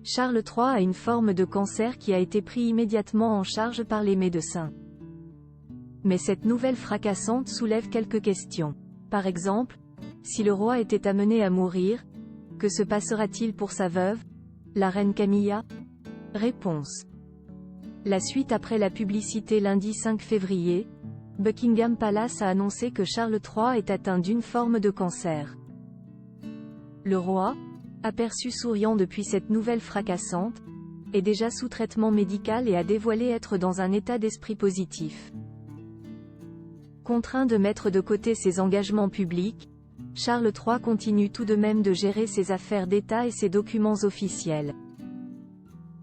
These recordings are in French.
Charles III a une forme de cancer qui a été pris immédiatement en charge par les médecins. Mais cette nouvelle fracassante soulève quelques questions. Par exemple, si le roi était amené à mourir, que se passera-t-il pour sa veuve, la reine Camilla? Réponse. La suite après la publicité lundi 5 février, Buckingham Palace a annoncé que Charles III est atteint d'une forme de cancer. Le roi, aperçu souriant depuis cette nouvelle fracassante, est déjà sous traitement médical et a dévoilé être dans un état d'esprit positif. Contraint de mettre de côté ses engagements publics, Charles III continue tout de même de gérer ses affaires d'État et ses documents officiels.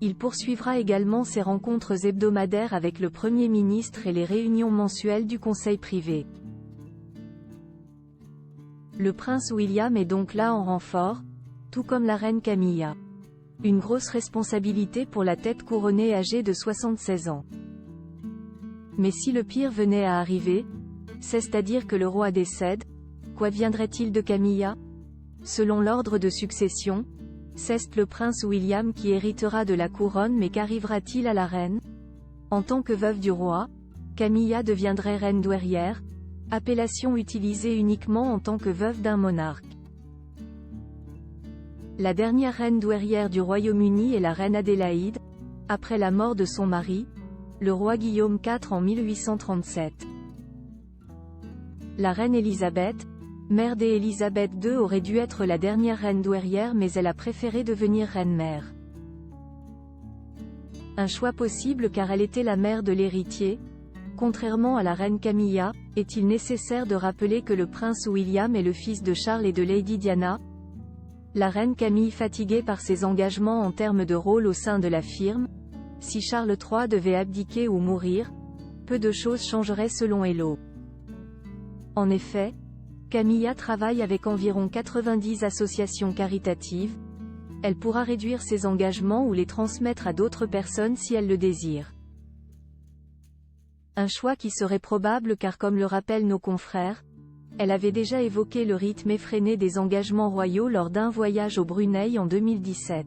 Il poursuivra également ses rencontres hebdomadaires avec le Premier ministre et les réunions mensuelles du Conseil privé. Le prince William est donc là en renfort, tout comme la reine Camilla. Une grosse responsabilité pour la tête couronnée âgée de 76 ans. Mais si le pire venait à arriver, c'est-à-dire que le roi décède, qu'adviendrait-il de Camilla? Selon l'ordre de succession, c'est le prince William qui héritera de la couronne, mais qu'arrivera-t-il à la reine? En tant que veuve du roi, Camilla deviendrait reine douairière, appellation utilisée uniquement en tant que veuve d'un monarque. La dernière reine douairière du Royaume-Uni est la reine Adélaïde, après la mort de son mari, le roi Guillaume IV en 1837. La reine Élisabeth, mère d'Élisabeth II, aurait dû être la dernière reine douairière, mais elle a préféré devenir reine-mère. Un choix possible car elle était la mère de l'héritier. Contrairement à la reine Camilla, est-il nécessaire de rappeler que le prince William est le fils de Charles et de Lady Diana? La reine Camille, fatiguée par ses engagements en termes de rôle au sein de la firme, si Charles III devait abdiquer ou mourir, peu de choses changeraient selon Hello. En effet, Camilla travaille avec environ 90 associations caritatives. Elle pourra réduire ses engagements ou les transmettre à d'autres personnes si elle le désire. Un choix qui serait probable car, comme le rappellent nos confrères, elle avait déjà évoqué le rythme effréné des engagements royaux lors d'un voyage au Brunei en 2017.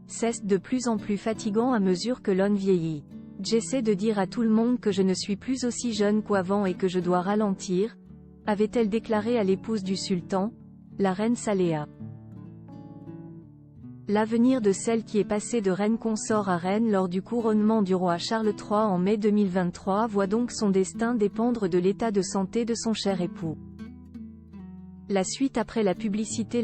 C'est de plus en plus fatigant à mesure que l'on vieillit. J'essaie de dire à tout le monde que je ne suis plus aussi jeune qu'avant et que je dois ralentir, avait-elle déclaré à l'épouse du sultan, la reine Saléha. L'avenir de celle qui est passée de reine consort à reine lors du couronnement du roi Charles III en mai 2023 voit donc son destin dépendre de l'état de santé de son cher époux. La suite après la publicité.